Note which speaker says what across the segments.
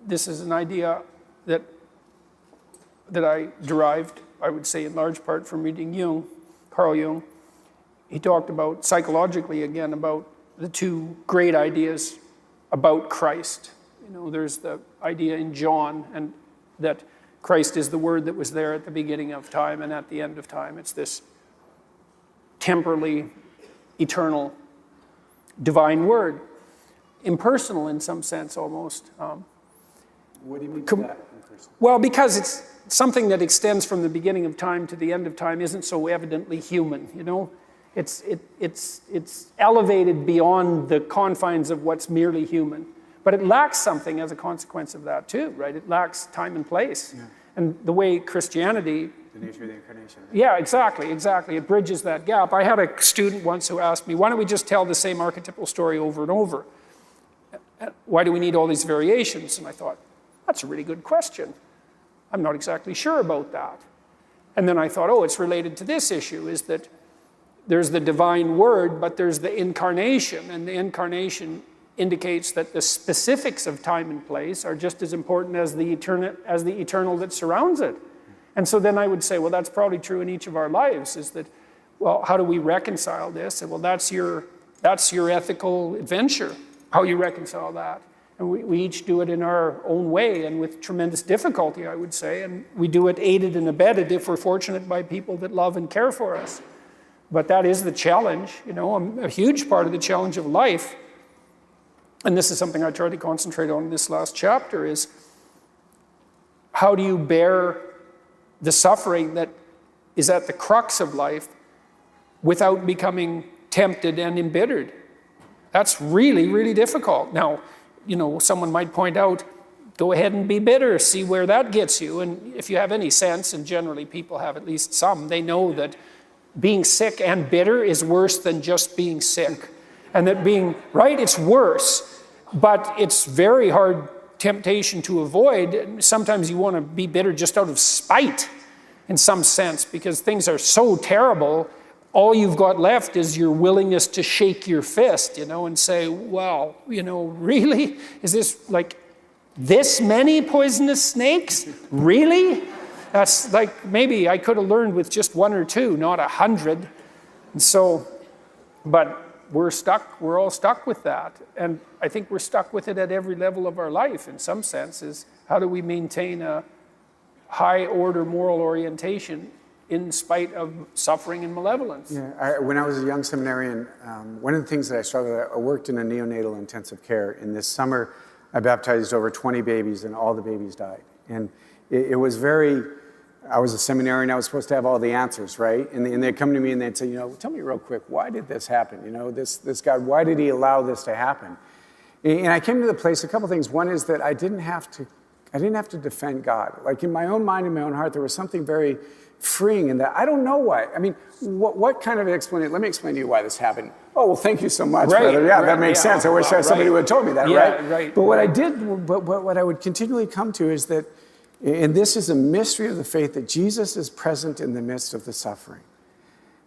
Speaker 1: this is an idea that I derived, I would say, in large part from reading Jung, Carl Jung. He talked about, psychologically again, about the two great ideas about Christ. There's the idea in John, and that Christ is the Word that was there at the beginning of time and at the end of time. It's this temporally eternal divine Word, impersonal in some sense almost.
Speaker 2: What do you mean by that?
Speaker 1: Well, because it's something that extends from the beginning of time to the end of time isn't so evidently human, It's elevated beyond the confines of what's merely human. But it lacks something as a consequence of that too, right? It lacks time and place. Yeah. And the way Christianity...
Speaker 2: The nature of the incarnation.
Speaker 1: Yeah, exactly. It bridges that gap. I had a student once who asked me, why don't we just tell the same archetypal story over and over? Why do we need all these variations? And I thought, that's a really good question. I'm not exactly sure about that. And then I thought, it's related to this issue, is that there's the divine Word, but there's the incarnation, and the incarnation indicates that the specifics of time and place are just as important as the eternal that surrounds it. And so then I would say, well, that's probably true in each of our lives, is that, well, how do we reconcile this? And well, that's your ethical adventure, how you reconcile that. And we each do it in our own way and with tremendous difficulty, I would say. And we do it aided and abetted if we're fortunate by people that love and care for us. But that is the challenge, a huge part of the challenge of life. And this is something I tried to concentrate on in this last chapter, is how do you bear the suffering that is at the crux of life without becoming tempted and embittered? That's really, really difficult. Now, someone might point out, go ahead and be bitter, see where that gets you. And if you have any sense, and generally people have at least some, they know that being sick and bitter is worse than just being sick. And that it's worse, but it's very hard temptation to avoid. Sometimes you want to be bitter just out of spite, in some sense, because things are so terrible, all you've got left is your willingness to shake your fist, and say, wow, really? Is this like this many poisonous snakes? Really? That's like, maybe I could have learned with just 1 or 2, not 100. And so, but we're all stuck with that. And I think we're stuck with it at every level of our life, in some senses. How do we maintain a high order moral orientation in spite of suffering and malevolence?
Speaker 2: Yeah, when I was a young seminarian, one of the things that I struggled with, I worked in a neonatal intensive care. In this summer, I baptized over 20 babies, and all the babies died. And it was I was a seminarian, I was supposed to have all the answers, right? And they'd come to me and they'd say, tell me real quick, why did this happen? This God, why did he allow this to happen? And I came to the place, a couple things. One is that I didn't have to defend God. Like in my own mind, in my own heart, there was something very freeing in that. I don't know why. I mean, what kind of explanation? Let me explain to you why this happened. Oh, well, thank you so much, brother. Yeah, that makes sense. I wish somebody would have told me that, right? But what I did, what I would continually come to is that, and this is a mystery of the faith, that Jesus is present in the midst of the suffering.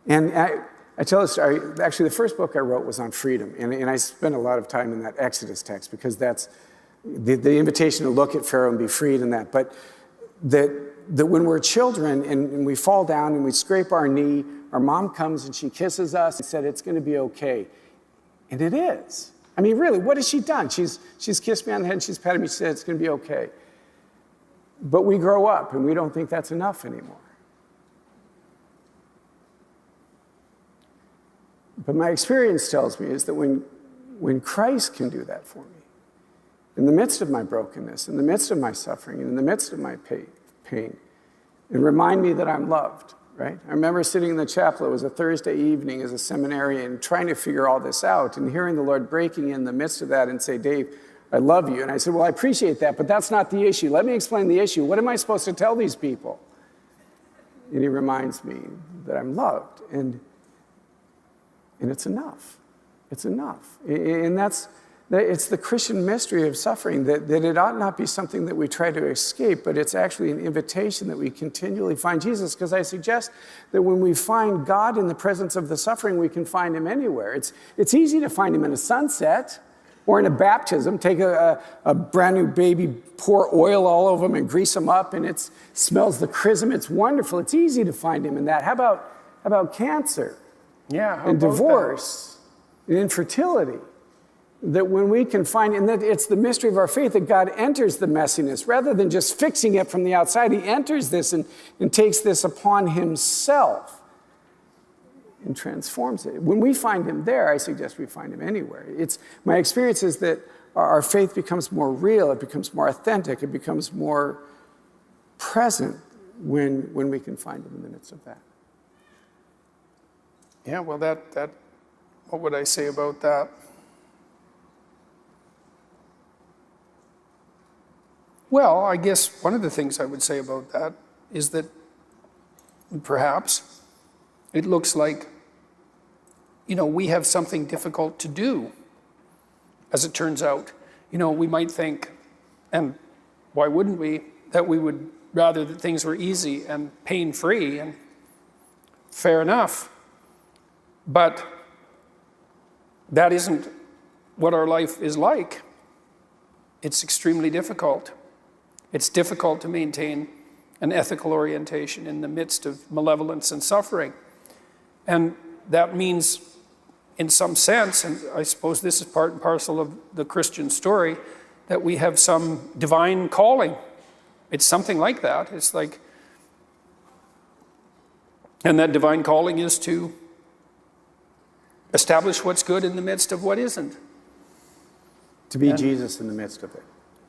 Speaker 2: And I tell this story. Actually, the first book I wrote was on freedom. And I spent a lot of time in that Exodus text, because that's the invitation to look at Pharaoh and be freed in that. But that when we're children and we fall down and we scrape our knee, our mom comes and she kisses us and said, it's going to be okay. And it is. I mean, really, what has she done? She's kissed me on the head and she's patted me. She said, it's going to be okay. But we grow up and we don't think that's enough anymore. But my experience tells me is that when Christ can do that for me, in the midst of my brokenness, in the midst of my suffering, and in the midst of my pain, and remind me that I'm loved, right? I remember sitting in the chapel, it was a Thursday evening as a seminarian, trying to figure all this out, and hearing the Lord breaking in the midst of that and say, Dave, I love you. And I said, well, I appreciate that, but that's not the issue. Let me explain the issue. What am I supposed to tell these people? And he reminds me that I'm loved, and it's enough. It's enough. And it's the Christian mystery of suffering, that it ought not be something that we try to escape, but it's actually an invitation that we continually find Jesus, because I suggest that when we find God in the presence of the suffering, we can find him anywhere. It's easy to find him in a sunset, Or in a baptism, take a brand new baby, pour oil all over them and grease them up, and it smells the chrism. It's wonderful. It's easy to find him in that. How about cancer?
Speaker 1: Yeah, how
Speaker 2: and
Speaker 1: about
Speaker 2: divorce and infertility? That when we can find, and that it's the mystery of our faith that God enters the messiness rather than just fixing it from the outside. He enters this and takes this upon himself and transforms it. When we find him there, I suggest we find him anywhere. My experience is that our faith becomes more real, it becomes more authentic, it becomes more present when we can find him in the midst of that.
Speaker 1: Yeah, well, that what would I say about that? Well, I guess one of the things I would say about that is that perhaps it looks like, we have something difficult to do, as it turns out. We might think, and why wouldn't we, that we would rather that things were easy and pain-free, and fair enough. But that isn't what our life is like. It's extremely difficult. It's difficult to maintain an ethical orientation in the midst of malevolence and suffering. And that means, in some sense, and I suppose this is part and parcel of the Christian story, that we have some divine calling. It's something like that. It's like, and that divine calling is to establish what's good in the midst of what isn't.
Speaker 2: To be Jesus in the midst of it.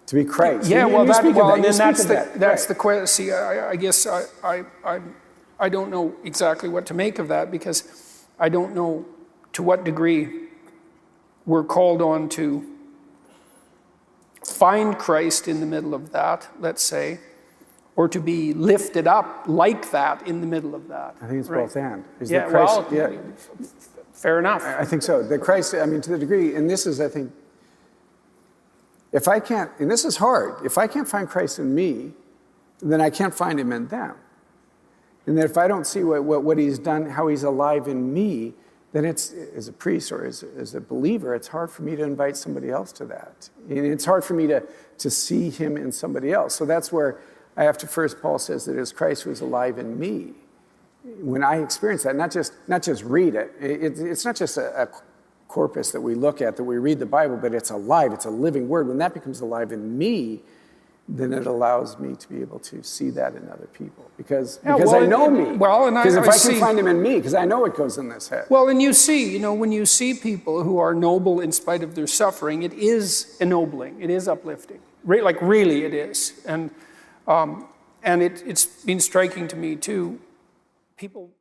Speaker 2: To be Christ.
Speaker 1: Yeah,
Speaker 2: and that's
Speaker 1: that's the question. See, I guess I don't know exactly what to make of that, because I don't know to what degree we're called on to find Christ in the middle of that, let's say, or to be lifted up like that in the middle of that.
Speaker 2: I think it's both and.
Speaker 1: Fair enough.
Speaker 2: I think so. The Christ, to the degree, and this is, I think, if I can't, and this is hard, if I can't find Christ in me, then I can't find him in them. And that if I don't see what he's done, how he's alive in me, then it's, as a priest or as a believer, it's hard for me to invite somebody else to that. And it's hard for me to see him in somebody else. So that's where I have to first, Paul says that it is Christ who is alive in me. When I experience that, not just read it, it's not just a corpus that we look at, that we read the Bible, but it's alive, it's a living word. When that becomes alive in me, then it allows me to be able to see that in other people. Because I know me. Because if I can find him in me, because I know what goes in this head.
Speaker 1: Well, and you see, when you see people who are noble in spite of their suffering, it is ennobling, it is uplifting. Really it is. And it's been striking to me too, people